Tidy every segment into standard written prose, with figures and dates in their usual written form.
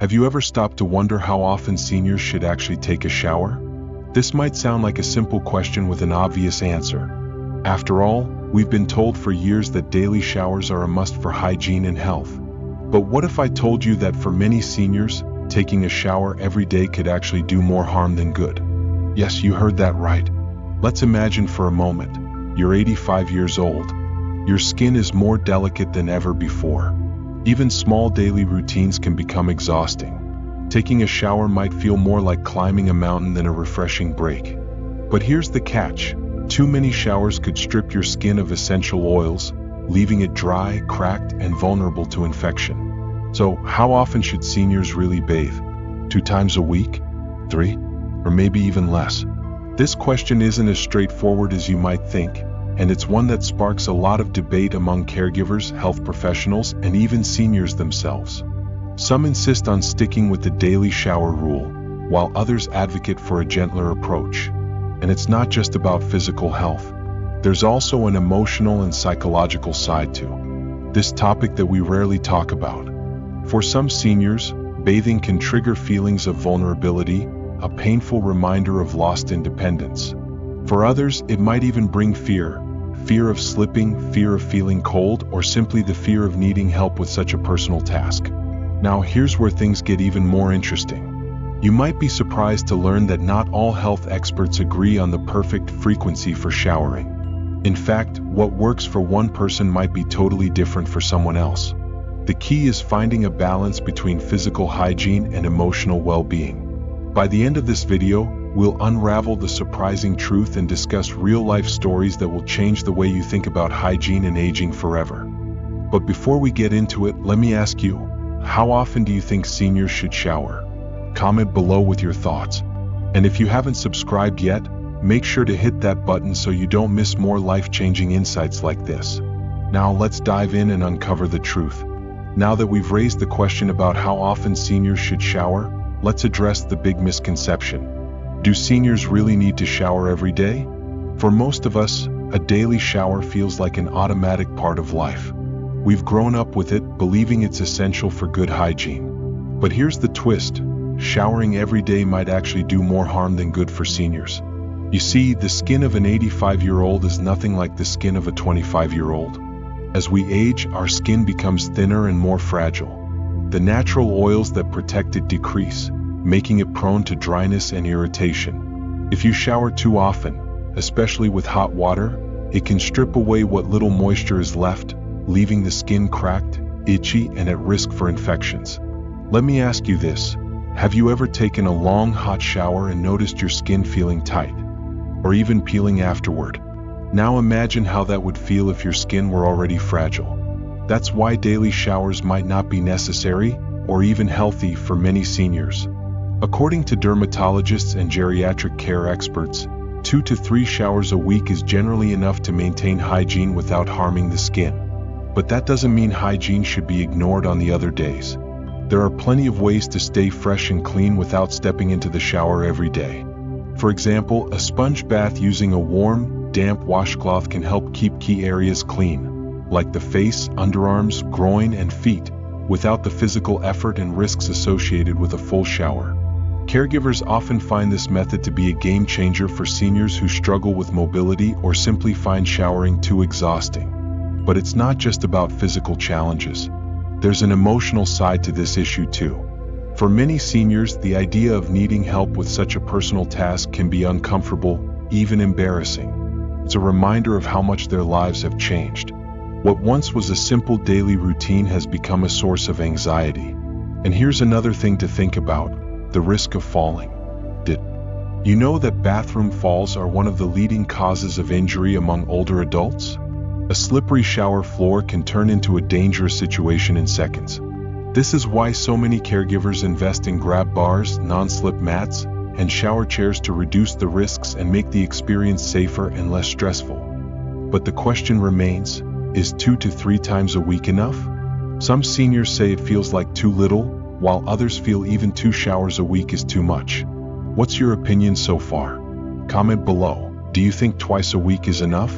Have you ever stopped to wonder how often seniors should actually take a shower? This might sound like a simple question with an obvious answer. After all, we've been told for years that daily showers are a must for hygiene and health. But what if I told you that for many seniors, taking a shower every day could actually do more harm than good? Yes, you heard that right. Let's imagine for a moment. You're 85 years old. Your skin is more delicate than ever before. Even small daily routines can become exhausting. Taking a shower might feel more like climbing a mountain than a refreshing break. But here's the catch. Too many showers could strip your skin of essential oils, leaving it dry, cracked, and vulnerable to infection. So, how often should seniors really bathe? 2 times a week? 3? Or maybe even less? This question isn't as straightforward as you might think, and it's one that sparks a lot of debate among caregivers, health professionals, and even seniors themselves. Some insist on sticking with the daily shower rule, while others advocate for a gentler approach. And it's not just about physical health. There's also an emotional and psychological side to this topic that we rarely talk about. For some seniors, bathing can trigger feelings of vulnerability, a painful reminder of lost independence. For others, it might even bring fear of slipping, fear of feeling cold, or simply the fear of needing help with such a personal task. Now, here's where things get even more interesting. You might be surprised to learn that not all health experts agree on the perfect frequency for showering. In fact, what works for one person might be totally different for someone else. The key is finding a balance between physical hygiene and emotional well-being. By the end of this video, we'll unravel the surprising truth and discuss real-life stories that will change the way you think about hygiene and aging forever. But before we get into it, let me ask you, how often do you think seniors should shower? Comment below with your thoughts. And if you haven't subscribed yet, make sure to hit that button so you don't miss more life-changing insights like this. Now let's dive in and uncover the truth. Now that we've raised the question about how often seniors should shower, let's address the big misconception. Do seniors really need to shower every day? For most of us, a daily shower feels like an automatic part of life. We've grown up with it, believing it's essential for good hygiene. But here's the twist. Showering every day might actually do more harm than good for seniors. You see, the skin of an 85-year-old is nothing like the skin of a 25-year-old. As we age, our skin becomes thinner and more fragile. The natural oils that protect it decrease, making it prone to dryness and irritation. If you shower too often, especially with hot water, it can strip away what little moisture is left, leaving the skin cracked, itchy, and at risk for infections. Let me ask you this. Have you ever taken a long hot shower and noticed your skin feeling tight, or even peeling afterward? Now imagine how that would feel if your skin were already fragile. That's why daily showers might not be necessary or even healthy for many seniors. According to dermatologists and geriatric care experts, 2 to 3 showers a week is generally enough to maintain hygiene without harming the skin. But that doesn't mean hygiene should be ignored on the other days. There are plenty of ways to stay fresh and clean without stepping into the shower every day. For example, a sponge bath using a warm, damp washcloth can help keep key areas clean, like the face, underarms, groin, and feet, without the physical effort and risks associated with a full shower. Caregivers often find this method to be a game changer for seniors who struggle with mobility or simply find showering too exhausting. But it's not just about physical challenges. There's an emotional side to this issue too. For many seniors, the idea of needing help with such a personal task can be uncomfortable, even embarrassing. It's a reminder of how much their lives have changed. What once was a simple daily routine has become a source of anxiety. And here's another thing to think about. The risk of falling. Did you know that bathroom falls are one of the leading causes of injury among older adults? A slippery shower floor can turn into a dangerous situation in seconds. This is why so many caregivers invest in grab bars, non-slip mats, and shower chairs to reduce the risks and make the experience safer and less stressful. But the question remains, is 2 to 3 times a week enough? Some seniors say it feels like too little, while others feel even 2 showers a week is too much. What's your opinion so far? Comment below. Do you think twice a week is enough?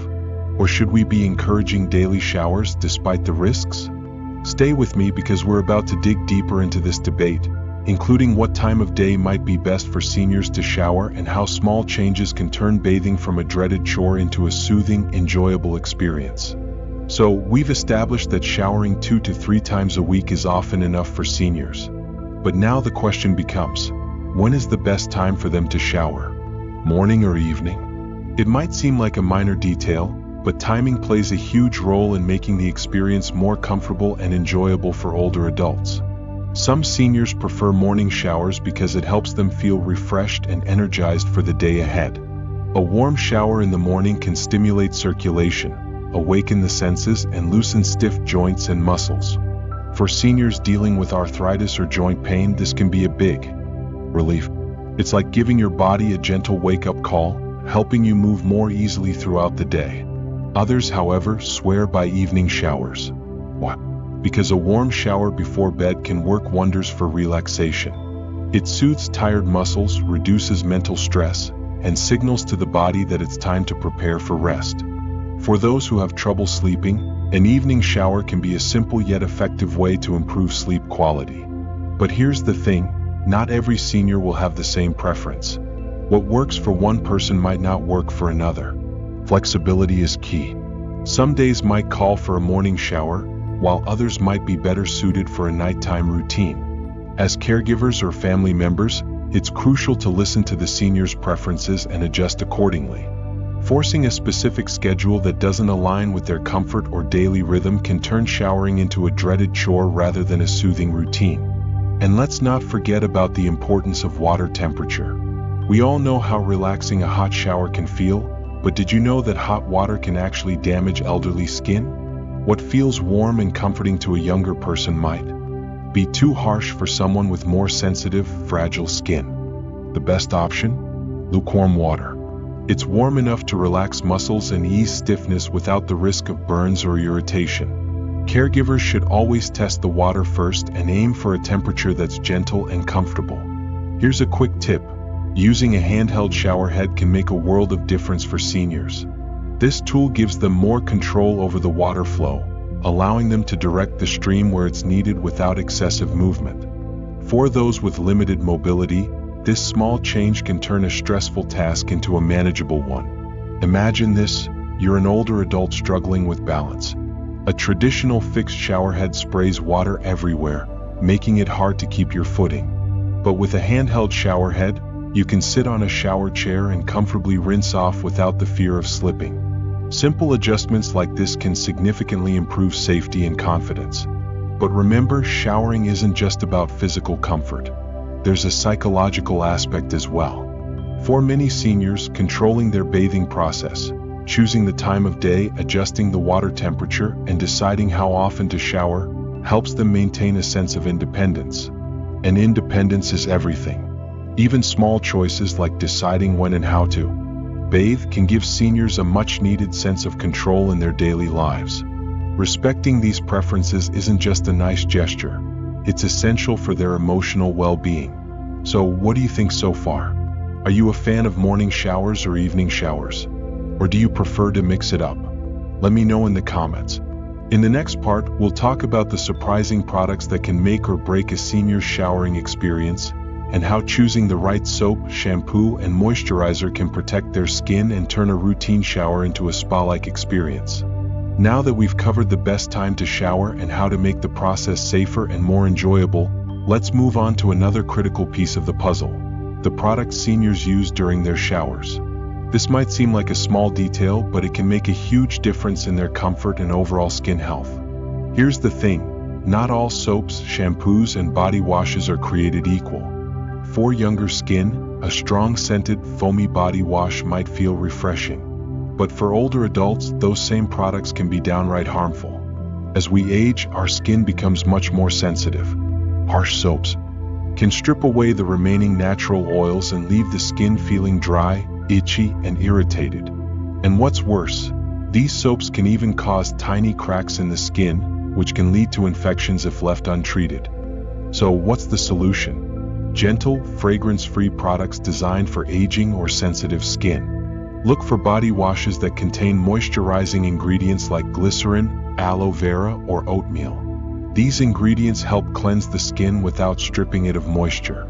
Or should we be encouraging daily showers despite the risks? Stay with me because we're about to dig deeper into this debate, including what time of day might be best for seniors to shower and how small changes can turn bathing from a dreaded chore into a soothing, enjoyable experience. So, we've established that showering 2 to 3 times a week is often enough for seniors. But now the question becomes, when is the best time for them to shower? Morning or evening? It might seem like a minor detail, but timing plays a huge role in making the experience more comfortable and enjoyable for older adults. Some seniors prefer morning showers because it helps them feel refreshed and energized for the day ahead. A warm shower in the morning can stimulate circulation, awaken the senses, and loosen stiff joints and muscles. For seniors dealing with arthritis or joint pain, this can be a big relief. It's like giving your body a gentle wake-up call, helping you move more easily throughout the day. Others, however, swear by evening showers. Why? Because a warm shower before bed can work wonders for relaxation. It soothes tired muscles, reduces mental stress, and signals to the body that it's time to prepare for rest. For those who have trouble sleeping, an evening shower can be a simple yet effective way to improve sleep quality. But here's the thing, not every senior will have the same preference. What works for one person might not work for another. Flexibility is key. Some days might call for a morning shower, while others might be better suited for a nighttime routine. As caregivers or family members, it's crucial to listen to the senior's preferences and adjust accordingly. Forcing a specific schedule that doesn't align with their comfort or daily rhythm can turn showering into a dreaded chore rather than a soothing routine. And let's not forget about the importance of water temperature. We all know how relaxing a hot shower can feel, but did you know that hot water can actually damage elderly skin? What feels warm and comforting to a younger person might be too harsh for someone with more sensitive, fragile skin. The best option? Lukewarm water. It's warm enough to relax muscles and ease stiffness without the risk of burns or irritation. Caregivers should always test the water first and aim for a temperature that's gentle and comfortable. Here's a quick tip. Using a handheld shower head can make a world of difference for seniors. This tool gives them more control over the water flow, allowing them to direct the stream where it's needed without excessive movement. For those with limited mobility, this small change can turn a stressful task into a manageable one. Imagine this, you're an older adult struggling with balance. A traditional fixed shower head sprays water everywhere, making it hard to keep your footing. But with a handheld shower head, you can sit on a shower chair and comfortably rinse off without the fear of slipping. Simple adjustments like this can significantly improve safety and confidence. But remember, showering isn't just about physical comfort. There's a psychological aspect as well. For many seniors, controlling their bathing process, choosing the time of day, adjusting the water temperature, and deciding how often to shower, helps them maintain a sense of independence. And independence is everything. Even small choices like deciding when and how to bathe can give seniors a much-needed sense of control in their daily lives. Respecting these preferences isn't just a nice gesture, it's essential for their emotional well-being. So, what do you think so far? Are you a fan of morning showers or evening showers? Or do you prefer to mix it up? Let me know in the comments. In the next part, we'll talk about the surprising products that can make or break a senior's showering experience, and how choosing the right soap, shampoo, and moisturizer can protect their skin and turn a routine shower into a spa-like experience. Now that we've covered the best time to shower and how to make the process safer and more enjoyable, let's move on to another critical piece of the puzzle: the products seniors use during their showers. This might seem like a small detail, but it can make a huge difference in their comfort and overall skin health. Here's the thing, not all soaps, shampoos, and body washes are created equal. For younger skin, a strong scented, foamy body wash might feel refreshing. But for older adults, those same products can be downright harmful. As we age, our skin becomes much more sensitive. Harsh soaps can strip away the remaining natural oils and leave the skin feeling dry, itchy, and irritated. And what's worse, these soaps can even cause tiny cracks in the skin, which can lead to infections if left untreated. So what's the solution? Gentle, fragrance-free products designed for aging or sensitive skin. Look for body washes that contain moisturizing ingredients like glycerin, aloe vera, or oatmeal. These ingredients help cleanse the skin without stripping it of moisture.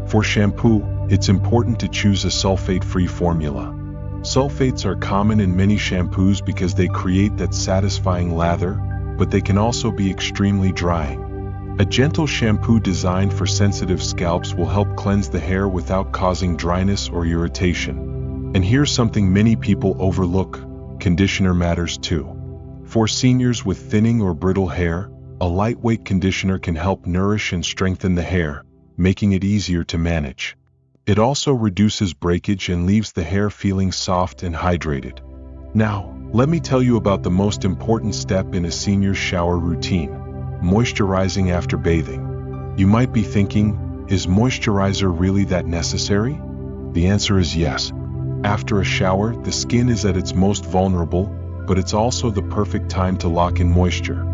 For shampoo, it's important to choose a sulfate-free formula. Sulfates are common in many shampoos because they create that satisfying lather, but they can also be extremely drying. A gentle shampoo designed for sensitive scalps will help cleanse the hair without causing dryness or irritation. And here's something many people overlook: conditioner matters too. For seniors with thinning or brittle hair, a lightweight conditioner can help nourish and strengthen the hair, making it easier to manage. It also reduces breakage and leaves the hair feeling soft and hydrated. Now, let me tell you about the most important step in a senior's shower routine: moisturizing after bathing. You might be thinking, is moisturizer really that necessary? The answer is yes. After a shower, the skin is at its most vulnerable, but it's also the perfect time to lock in moisture.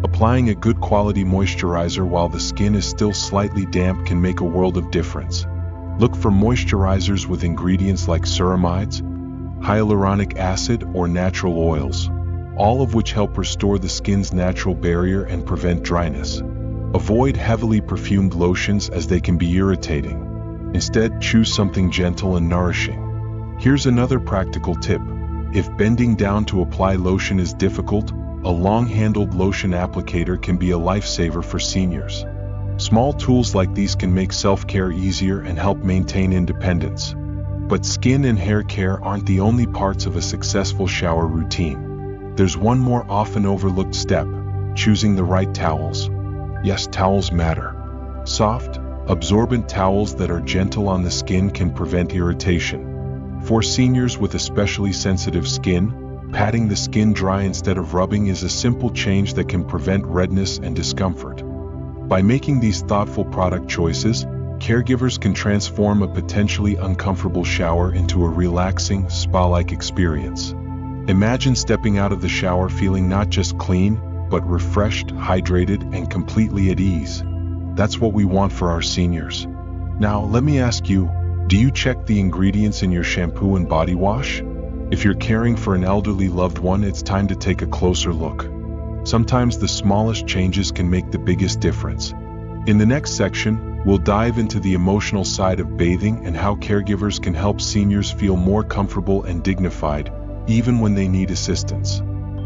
Applying a good quality moisturizer while the skin is still slightly damp can make a world of difference. Look for moisturizers with ingredients like ceramides, hyaluronic acid, or natural oils, all of which help restore the skin's natural barrier and prevent dryness. Avoid heavily perfumed lotions as they can be irritating. Instead, choose something gentle and nourishing. Here's another practical tip. If bending down to apply lotion is difficult, a long-handled lotion applicator can be a lifesaver for seniors. Small tools like these can make self-care easier and help maintain independence. But skin and hair care aren't the only parts of a successful shower routine. There's one more often overlooked step: choosing the right towels. Yes, towels matter. Soft, absorbent towels that are gentle on the skin can prevent irritation. For seniors with especially sensitive skin, patting the skin dry instead of rubbing is a simple change that can prevent redness and discomfort. By making these thoughtful product choices, caregivers can transform a potentially uncomfortable shower into a relaxing, spa-like experience. Imagine stepping out of the shower feeling not just clean, but refreshed, hydrated, and completely at ease. That's what we want for our seniors. Now, let me ask you, do you check the ingredients in your shampoo and body wash? If you're caring for an elderly loved one, it's time to take a closer look. Sometimes the smallest changes can make the biggest difference. In the next section, we'll dive into the emotional side of bathing and how caregivers can help seniors feel more comfortable and dignified, even when they need assistance.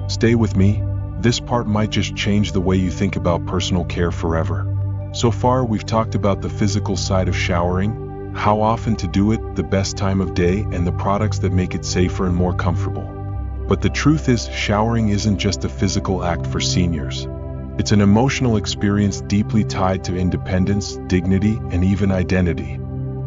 Stay with me. This part might just change the way you think about personal care forever. So far, we've talked about the physical side of showering, how often to do it, the best time of day, and the products that make it safer and more comfortable. But the truth is, showering isn't just a physical act for seniors. It's an emotional experience deeply tied to independence, dignity, and even identity.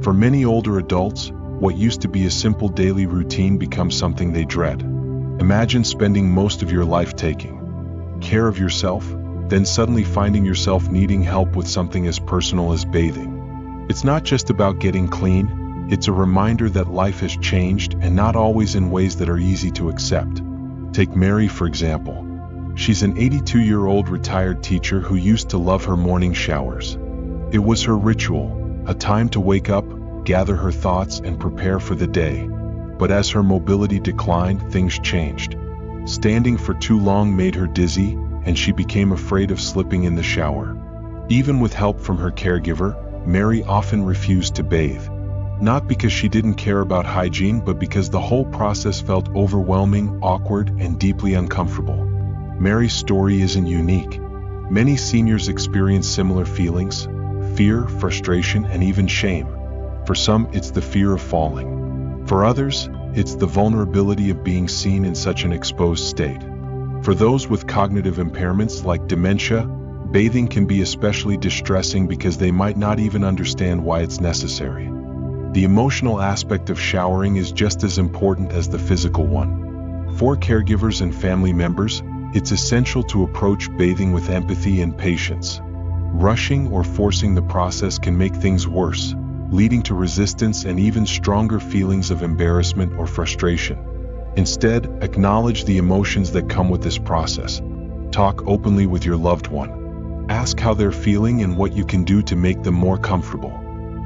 For many older adults, what used to be a simple daily routine becomes something they dread. Imagine spending most of your life taking care of yourself, then suddenly finding yourself needing help with something as personal as bathing. It's not just about getting clean, it's a reminder that life has changed, and not always in ways that are easy to accept. Take Mary, for example. She's an 82-year-old retired teacher who used to love her morning showers. It was her ritual, a time to wake up, gather her thoughts, and prepare for the day. But as her mobility declined, things changed. Standing for too long made her dizzy, and she became afraid of slipping in the shower. Even with help from her caregiver, Mary often refused to bathe. Not because she didn't care about hygiene, but because the whole process felt overwhelming, awkward, and deeply uncomfortable. Mary's story isn't unique. Many seniors experience similar feelings: fear, frustration, and even shame. For some, it's the fear of falling. For others, it's the vulnerability of being seen in such an exposed state. For those with cognitive impairments like dementia, bathing can be especially distressing because they might not even understand why it's necessary. The emotional aspect of showering is just as important as the physical one. For caregivers and family members, it's essential to approach bathing with empathy and patience. Rushing or forcing the process can make things worse, leading to resistance and even stronger feelings of embarrassment or frustration. Instead, acknowledge the emotions that come with this process. Talk openly with your loved one. Ask how they're feeling and what you can do to make them more comfortable.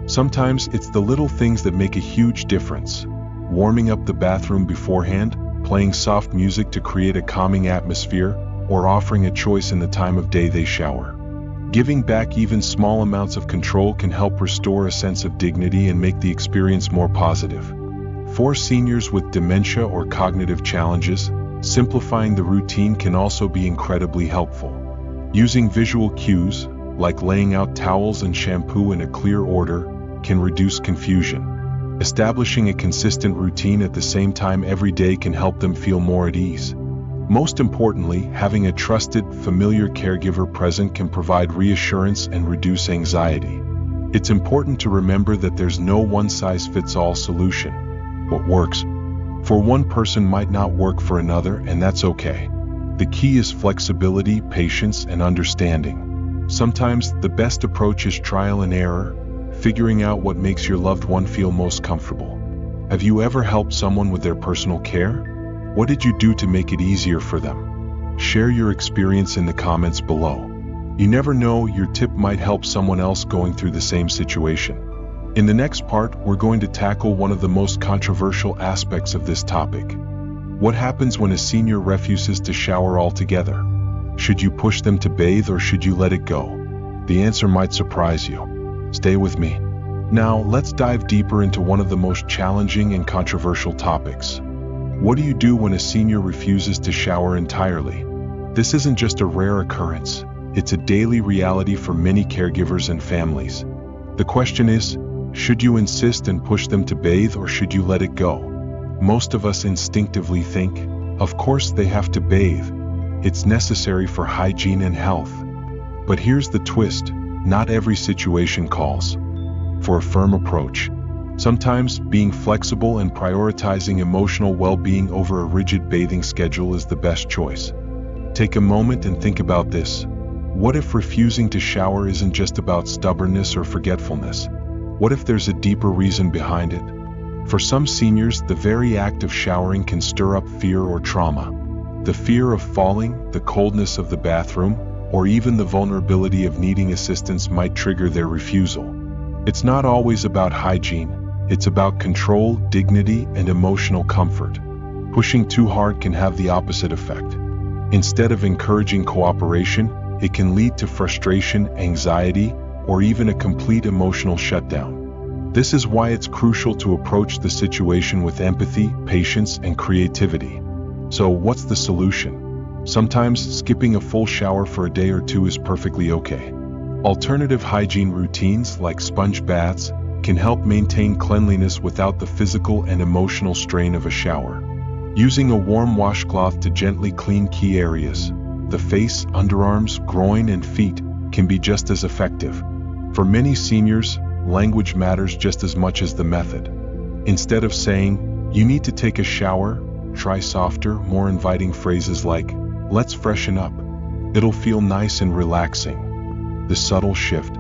Sometimes it's the little things that make a huge difference. Warming up the bathroom beforehand, playing soft music to create a calming atmosphere, or offering a choice in the time of day they shower. Giving back even small amounts of control can help restore a sense of dignity and make the experience more positive. For seniors with dementia or cognitive challenges, simplifying the routine can also be incredibly helpful. Using visual cues, like laying out towels and shampoo in a clear order, can reduce confusion. Establishing a consistent routine at the same time every day can help them feel more at ease. Most importantly, having a trusted, familiar caregiver present can provide reassurance and reduce anxiety. It's important to remember that there's no one-size-fits-all solution. What works for one person might not work for another, and that's okay. The key is flexibility, patience, and understanding. Sometimes the best approach is trial and error, figuring out what makes your loved one feel most comfortable. Have you ever helped someone with their personal care? What did you do to make it easier for them? Share your experience in the comments below. You never know, your tip might help someone else going through the same situation. In the next part, we're going to tackle one of the most controversial aspects of this topic. What happens when a senior refuses to shower altogether? Should you push them to bathe or should you let it go? The answer might surprise you. Stay with me. Now, let's dive deeper into one of the most challenging and controversial topics. What do you do when a senior refuses to shower entirely? This isn't just a rare occurrence, it's a daily reality for many caregivers and families. The question is, should you insist and push them to bathe or should you let it go? Most of us instinctively think, of course they have to bathe. It's necessary for hygiene and health. But here's the twist, not every situation calls for a firm approach. Sometimes, being flexible and prioritizing emotional well-being over a rigid bathing schedule is the best choice. Take a moment and think about this. What if refusing to shower isn't just about stubbornness or forgetfulness? What if there's a deeper reason behind it? For some seniors, the very act of showering can stir up fear or trauma. The fear of falling, the coldness of the bathroom, or even the vulnerability of needing assistance might trigger their refusal. It's not always about hygiene. It's about control, dignity, and emotional comfort. Pushing too hard can have the opposite effect. Instead of encouraging cooperation, it can lead to frustration, anxiety, or even a complete emotional shutdown. This is why it's crucial to approach the situation with empathy, patience, and creativity. So, what's the solution? Sometimes skipping a full shower for a day or two is perfectly okay. Alternative hygiene routines like sponge baths can help maintain cleanliness without the physical and emotional strain of a shower. Using a warm washcloth to gently clean key areas, the face, underarms, groin, and feet, can be just as effective. For many seniors, language matters just as much as the method. Instead of saying, "You need to take a shower," try softer, more inviting phrases like, "Let's freshen up." It'll feel nice and relaxing. The subtle shift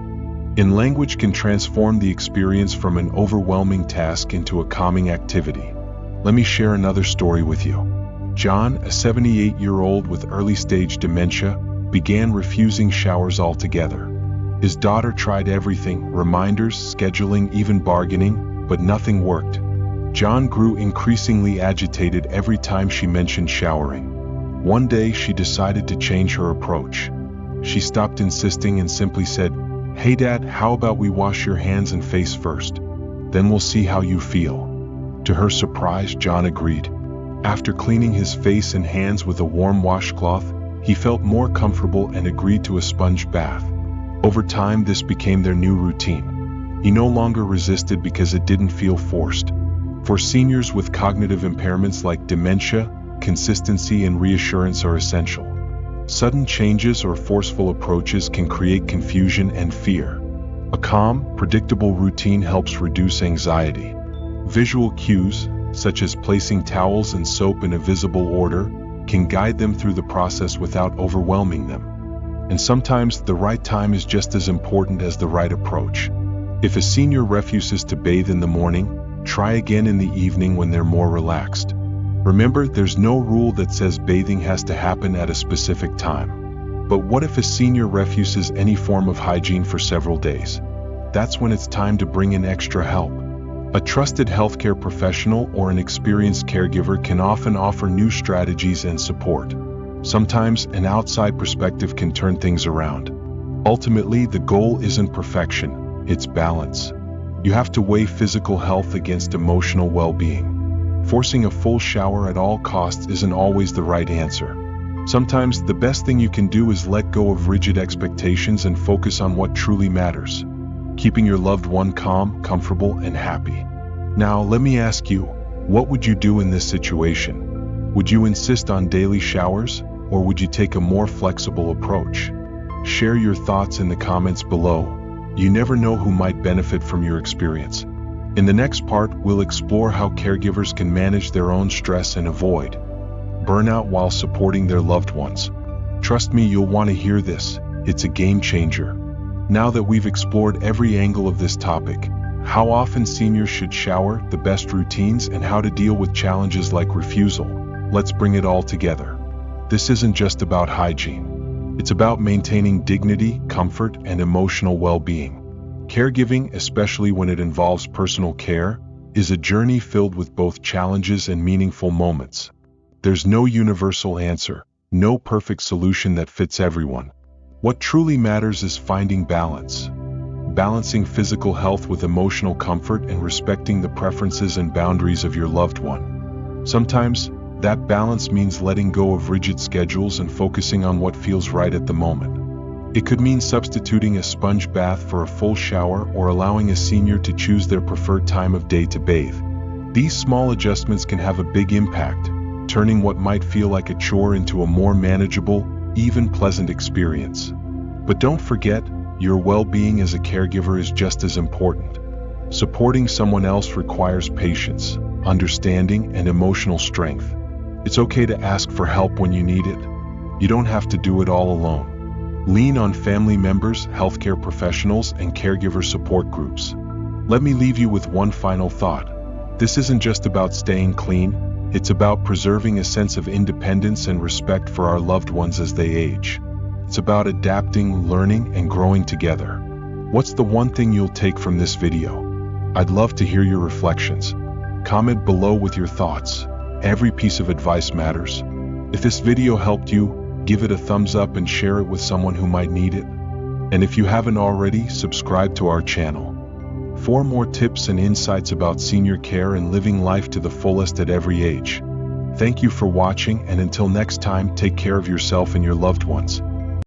in language can transform the experience from an overwhelming task into a calming activity. Let me share another story with you. John, a 78-year-old with early-stage dementia, began refusing showers altogether. His daughter tried everything, reminders, scheduling, even bargaining, but nothing worked. John grew increasingly agitated every time she mentioned showering. One day, she decided to change her approach. She stopped insisting and simply said, "Hey Dad, how about we wash your hands and face first? Then we'll see how you feel." To her surprise, John agreed. After cleaning his face and hands with a warm washcloth, he felt more comfortable and agreed to a sponge bath. Over time, this became their new routine. He no longer resisted because it didn't feel forced. For seniors with cognitive impairments like dementia, consistency and reassurance are essential. Sudden changes or forceful approaches can create confusion and fear. A calm, predictable routine helps reduce anxiety. Visual cues, such as placing towels and soap in a visible order, can guide them through the process without overwhelming them. And sometimes the right time is just as important as the right approach. If a senior refuses to bathe in the morning, try again in the evening when they're more relaxed. Remember, there's no rule that says bathing has to happen at a specific time. But what if a senior refuses any form of hygiene for several days? That's when it's time to bring in extra help. A trusted healthcare professional or an experienced caregiver can often offer new strategies and support. Sometimes an outside perspective can turn things around. Ultimately, the goal isn't perfection, it's balance. You have to weigh physical health against emotional well-being. Forcing a full shower at all costs isn't always the right answer. Sometimes the best thing you can do is let go of rigid expectations and focus on what truly matters, keeping your loved one calm, comfortable, and happy. Now, let me ask you, what would you do in this situation? Would you insist on daily showers, or would you take a more flexible approach? Share your thoughts in the comments below. You never know who might benefit from your experience. In the next part, we'll explore how caregivers can manage their own stress and avoid burnout while supporting their loved ones. Trust me, you'll want to hear this. It's a game changer. Now that we've explored every angle of this topic, how often seniors should shower, the best routines, and how to deal with challenges like refusal, let's bring it all together. This isn't just about hygiene. It's about maintaining dignity, comfort, and emotional well-being. Caregiving, especially when it involves personal care, is a journey filled with both challenges and meaningful moments. There's no universal answer, no perfect solution that fits everyone. What truly matters is finding balance. Balancing physical health with emotional comfort and respecting the preferences and boundaries of your loved one. Sometimes, that balance means letting go of rigid schedules and focusing on what feels right at the moment. It could mean substituting a sponge bath for a full shower or allowing a senior to choose their preferred time of day to bathe. These small adjustments can have a big impact, turning what might feel like a chore into a more manageable, even pleasant experience. But don't forget, your well-being as a caregiver is just as important. Supporting someone else requires patience, understanding, and emotional strength. It's okay to ask for help when you need it. You don't have to do it all alone. Lean on family members, healthcare professionals, and caregiver support groups. Let me leave you with one final thought. This isn't just about staying clean, it's about preserving a sense of independence and respect for our loved ones as they age. It's about adapting, learning, and growing together. What's the one thing you'll take from this video? I'd love to hear your reflections. Comment below with your thoughts. Every piece of advice matters. If this video helped you, give it a thumbs up and share it with someone who might need it. And if you haven't already, subscribe to our channel for more tips and insights about senior care and living life to the fullest at every age. Thank you for watching, and until next time, take care of yourself and your loved ones.